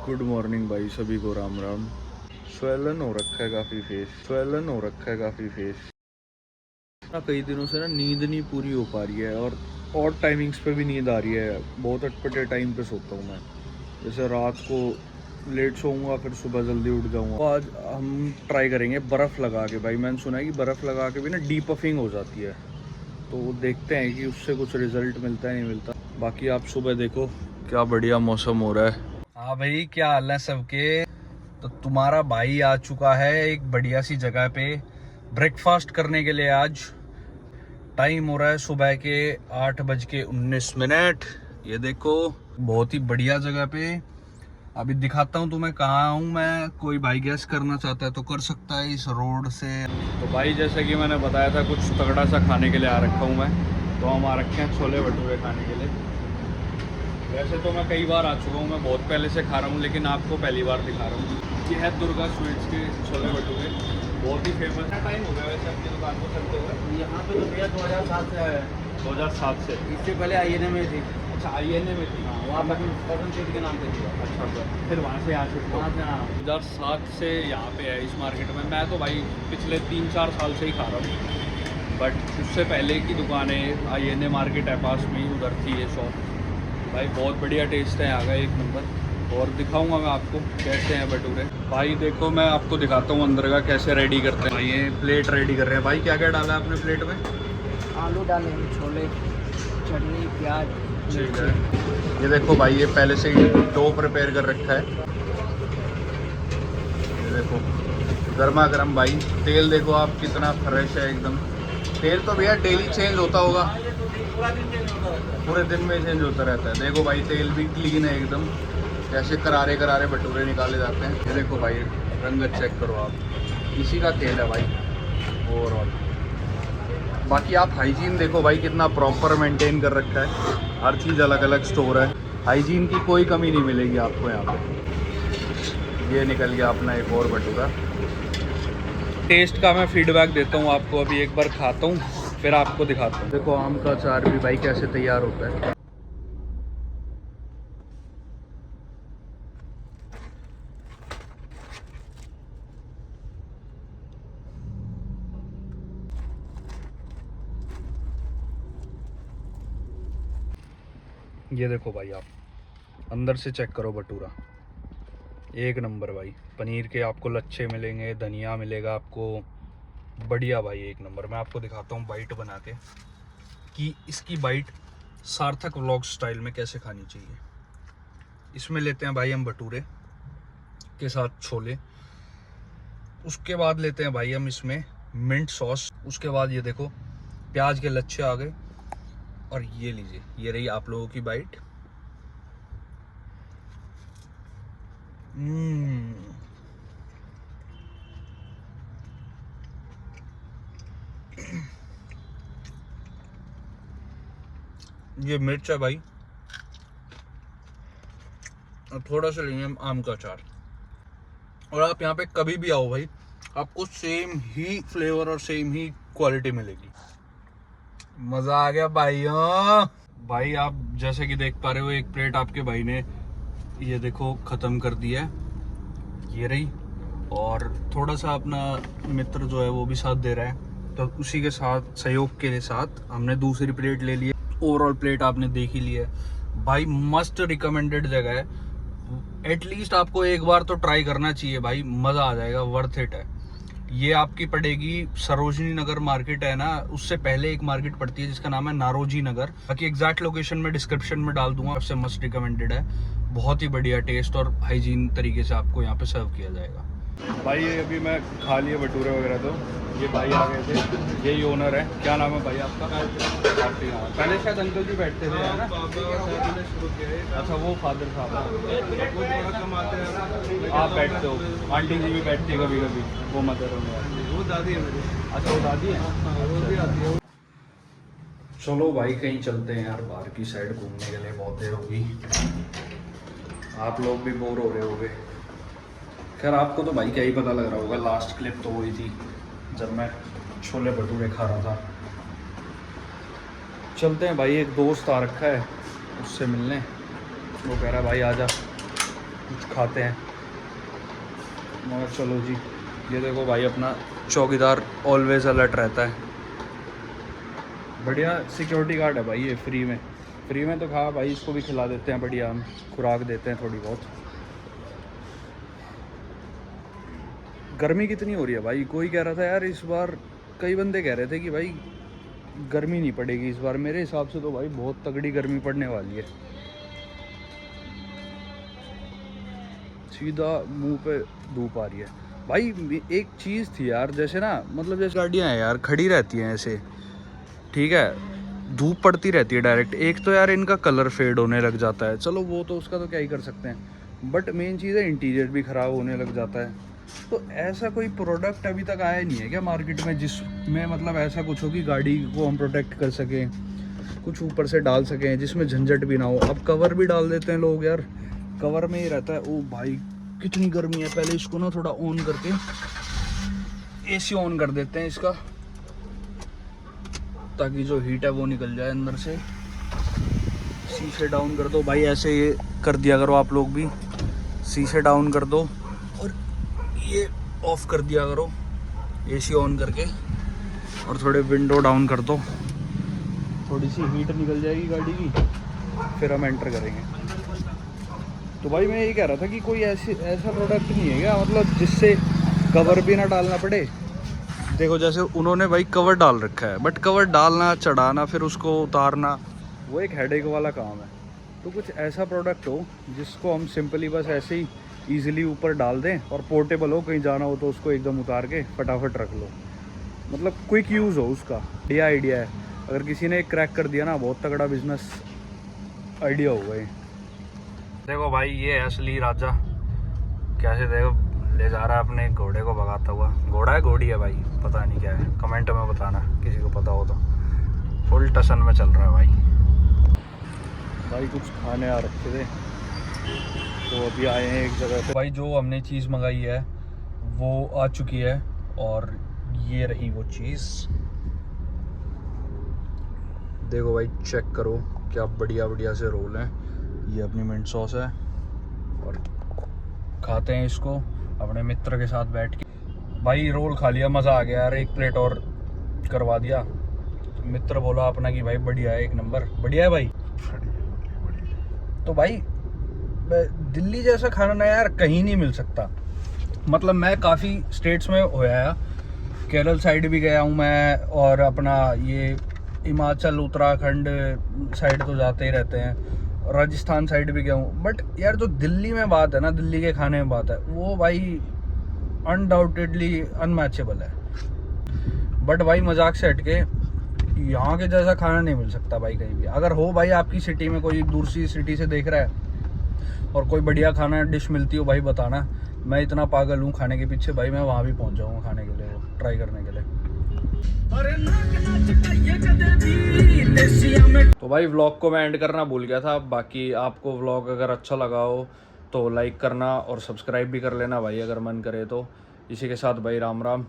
Good morning भाई, सभी को राम राम। स्वेलन हो रखा है काफ़ी फेस, स्वेलन हो रखा है काफ़ी फेस ना। कई दिनों से ना नींद नहीं पूरी हो पा रही है और टाइमिंग्स पे भी नींद आ रही है। बहुत अटपटे टाइम पे सोता हूँ मैं। जैसे रात को लेट सोऊंगा, फिर सुबह जल्दी उठ जाऊंगा। तो आज हम ट्राई करेंगे बर्फ़ लगा के। भाई मैंने सुना है कि बर्फ़ लगा के भी ना डीपफिंग हो जाती है, तो देखते हैं कि उससे कुछ रिजल्ट मिलता है नहीं मिलता। बाकी आप सुबह देखो क्या बढ़िया मौसम हो रहा है। हाँ भाई, क्या हाल है सबके। तो तुम्हारा भाई आ चुका है एक बढ़िया सी जगह पे ब्रेकफास्ट करने के लिए। आज टाइम हो रहा है सुबह के 8:19। ये देखो, बहुत ही बढ़िया जगह पे। अभी दिखाता हूँ तुम्हें कहाँ हूँ मैं। कोई भाई गैस करना चाहता है तो कर सकता है इस रोड से। तो भाई जैसे कि मैंने बताया था, कुछ तगड़ा सा खाने के लिए आ रखा हूँ मैं। तो हम आ रखे हैं छोले भटूरे खाने के लिए। वैसे तो मैं कई बार आ चुका हूँ, मैं बहुत पहले से खा रहा हूँ, लेकिन आपको पहली बार दिखा रहा हूँ। ये है दुर्गा स्वीट्स के छोले भटूरे, बहुत ही फेमस है। टाइम हो गया वैसे अपनी दुकान को चलते हुए। यहाँ पे तो भैया 2007 से आया है। 2007 से? इससे पहले आईएनए में थी। अच्छा, आईएनए में थी। हाँ, वहाँ पर पवन सेठ के नाम पे थी। अच्छा अच्छा, फिर वहाँ से यहाँ से वहाँ से हाँ 2007 से यहाँ पे है इस मार्केट में। मैं तो भाई पिछले 3-4 साल से ही खा रहा हूँ, बट उससे पहले की दुकानें आईएनए मार्केट है पास में ही, उधर थी ये शॉप। भाई बहुत बढ़िया टेस्ट है यहाँ का, एक नंबर। और दिखाऊंगा मैं आपको कैसे हैं भटूरे। भाई देखो, मैं आपको दिखाता हूँ अंदर का कैसे रेडी करते हैं। भाई ये प्लेट रेडी कर रहे हैं। भाई क्या क्या डाला है आपने प्लेट में? आलू डाले हैं, छोले, चटनी, प्याज। ठीक है। ये देखो भाई, ये पहले से ही डो प्रिपेयर कर रखा है। ये देखो गर्मा गर्म। भाई तेल देखो आप कितना फ्रेश है एकदम। तेल तो भैया डेली चेंज होता होगा, पूरे दिन में चेंज होता रहता है। देखो भाई तेल भी क्लीन है एकदम। कैसे करारे करारे भटूरे निकाले जाते हैं। ये देखो भाई, रंगत चेक करो आप, इसी का तेल है भाई ओवरऑल। बाकी आप हाइजीन देखो भाई, कितना प्रॉपर मेंटेन कर रखा है। हर चीज़ अलग अलग स्टोर है, हाइजीन की कोई कमी नहीं मिलेगी आपको यहाँ पे। ये निकल गया अपना एक और भटूरा। टेस्ट का मैं फीडबैक देता हूँ आपको। अभी एक बार खाता हूँ, फिर आपको दिखाता हूँ। देखो आम का अचार भी भाई कैसे तैयार होता है। ये देखो भाई, आप अंदर से चेक करो भटूरा, एक नंबर भाई। पनीर के आपको लच्छे मिलेंगे, धनिया मिलेगा आपको, बढ़िया भाई एक नंबर। मैं आपको दिखाता हूँ बाइट बना के कि इसकी बाइट सार्थक व्लॉग स्टाइल में कैसे खानी चाहिए। इसमें लेते हैं भाई हम भटूरे के साथ छोले, उसके बाद लेते हैं भाई हम इसमें मिंट सॉस, उसके बाद ये देखो प्याज के लच्छे आ गए। और ये लीजिए, ये रही आप लोगों की बाइट। ये मिर्च है भाई, और थोड़ा सा लेंगे हम आम का अचार। और आप यहाँ पे कभी भी आओ भाई, आपको सेम ही फ्लेवर और सेम ही क्वालिटी मिलेगी। मजा आ गया भाइयों। भाई आप जैसे कि देख पा रहे हो, एक प्लेट आपके भाई ने ये देखो खत्म कर दिया है, ये रही। और थोड़ा सा अपना मित्र जो है वो भी साथ दे रहा है, तो उसी के साथ सहयोग के साथ हमने दूसरी प्लेट ले ली है। ओवरऑल प्लेट आपने देख ही ली है भाई। मस्ट रिकमेंडेड जगह है, एटलीस्ट आपको एक बार तो ट्राई करना चाहिए भाई, मज़ा आ जाएगा, वर्थ इट है। ये आपकी पड़ेगी सरोजनी नगर मार्केट है ना, उससे पहले एक मार्केट पड़ती है जिसका नाम है नारोजी नगर। बाकी एग्जैक्ट लोकेशन में डिस्क्रिप्शन में डाल दूंगा। आपसे मस्ट रिकमेंडेड है, बहुत ही बढ़िया टेस्ट और हाइजीन तरीके से आपको यहाँ पे सर्व किया जाएगा। भाई ये अभी मैं खा लिए भटूरे वगैरह, तो ये भाई आ गए थे, यही ओनर है। क्या नाम है भाई आपका? पहले शायद अंकल जी बैठते थे है ना? अच्छा, वो फादर साहब, आप बैठते हो, आंटी जी भी बैठती है कभी कभी, वो मदर होने, वो दादी है मेरी। अच्छा, वो दादी है, वो भी आती है। चलो भाई कहीं चलते हैं यार, बाहर की साइड घूमने के लिए, बहुत देर होगी। आप लोग भी बोर हो रहे होगे। खैर आपको तो भाई क्या ही पता लग रहा होगा, लास्ट क्लिप तो वही थी जब मैं छोले भटूरे खा रहा था। चलते हैं भाई, एक दोस्त आ रखा है उससे मिलने। वो कह रहा है भाई आजा, कुछ खाते हैं। मगर चलो जी, ये देखो भाई अपना चौकीदार ऑलवेज अलर्ट रहता है। बढ़िया सिक्योरिटी गार्ड है भाई ये, फ्री में तो खा भाई, इसको भी खिला देते हैं, बढ़िया हम खुराक देते हैं थोड़ी बहुत। गर्मी कितनी हो रही है भाई, कोई कह रहा था यार इस बार, कई बंदे कह रहे थे कि भाई गर्मी नहीं पड़ेगी इस बार। मेरे हिसाब से तो भाई बहुत तगड़ी गर्मी पड़ने वाली है। सीधा मुंह पे धूप आ रही है भाई। एक चीज़ थी यार, जैसे ना मतलब जैसे गाड़ियाँ हैं यार खड़ी रहती हैं ऐसे, ठीक है, धूप पड़ती रहती है डायरेक्ट। एक तो यार इनका कलर फेड होने लग जाता है, चलो वो तो उसका तो क्या ही कर सकते हैं, बट मेन चीज़ है इंटीरियर भी ख़राब होने लग जाता है। तो ऐसा कोई प्रोडक्ट अभी तक आया नहीं है क्या मार्केट में जिसमें मतलब ऐसा कुछ हो कि गाड़ी को हम प्रोटेक्ट कर सकें, कुछ ऊपर से डाल सकें जिसमें झंझट भी ना हो। अब कवर भी डाल देते हैं लोग यार, कवर में ही रहता है। ओ भाई कितनी गर्मी है, पहले इसको ना थोड़ा ऑन करके एसी ऑन कर देते हैं इसका, ताकि जो हीट है वो निकल जाए अंदर से। शीशे डाउन कर दो भाई, ऐसे ये कर दिया करो आप लोग भी, शीशे डाउन कर दो और ये ऑफ कर दिया करो एसी ऑन करके, और थोड़े विंडो डाउन कर दो, थोड़ी सी हीट निकल जाएगी गाड़ी की, फिर हम एंटर करेंगे। तो भाई मैं ये कह रहा था कि कोई ऐसा प्रोडक्ट नहीं है क्या मतलब जिससे कवर भी ना डालना पड़े। देखो जैसे उन्होंने भाई कवर डाल रखा है, बट कवर डालना, चढ़ाना, फिर उसको उतारना, वो एक हेडेक वाला काम है। तो कुछ ऐसा प्रोडक्ट हो जिसको हम सिंपली बस ऐसे ही ईजिली ऊपर डाल दें और पोर्टेबल हो, कहीं जाना हो तो उसको एकदम उतार के फटाफट रख लो, मतलब क्विक यूज़ हो उसका। बढ़िया आइडिया है, अगर किसी ने क्रैक कर दिया ना, बहुत तगड़ा बिजनेस आइडिया होगा ये। देखो भाई ये है असली राजा, कैसे देखो ले जा रहा है अपने घोड़े को भगाता हुआ। घोड़ा है घोड़ी है भाई, पता नहीं क्या है, कमेंट में बताना किसी को पता हो तो। फुल टसन में चल रहा है भाई कुछ खाने आ रखे थे तो अभी आए हैं एक जगह पे। भाई जो हमने चीज़ मंगाई है वो आ चुकी है, और ये रही वो चीज़। देखो भाई चेक करो क्या बढ़िया बढ़िया से रोल हैं। ये अपनी मिंट सॉस है, और खाते हैं इसको अपने मित्र के साथ बैठ के। भाई रोल खा लिया, मज़ा आ गया यार, एक प्लेट और करवा दिया। मित्र बोला अपना कि भाई बढ़िया है, एक नंबर बढ़िया है भाई। तो भाई दिल्ली जैसा खाना ना यार कहीं नहीं मिल सकता। मतलब मैं काफ़ी स्टेट्स में होया है, केरल साइड भी गया हूँ मैं, और अपना ये हिमाचल उत्तराखंड साइड तो जाते ही रहते हैं, राजस्थान साइड भी गया हूँ। बट यार जो दिल्ली में बात है ना, दिल्ली के खाने में बात है, वो भाई अनडाउटेडली अनमैचेबल है। बट भाई मजाक से हटके यहाँ के जैसा खाना नहीं मिल सकता भाई कहीं भी। अगर हो भाई आपकी सिटी में, कोई दूसरी सिटी से देख रहा है और कोई बढ़िया खाना डिश मिलती हो भाई बताना। मैं इतना पागल हूँ खाने के पीछे भाई, मैं वहाँ भी पहुँच जाऊँगा खाने के लिए, ट्राई करने के लिए। तो भाई व्लॉग को मैं एंड करना भूल गया था। बाकी आपको व्लॉग अगर अच्छा लगा हो तो लाइक करना और सब्सक्राइब भी कर लेना भाई अगर मन करे तो। इसी के साथ भाई राम राम।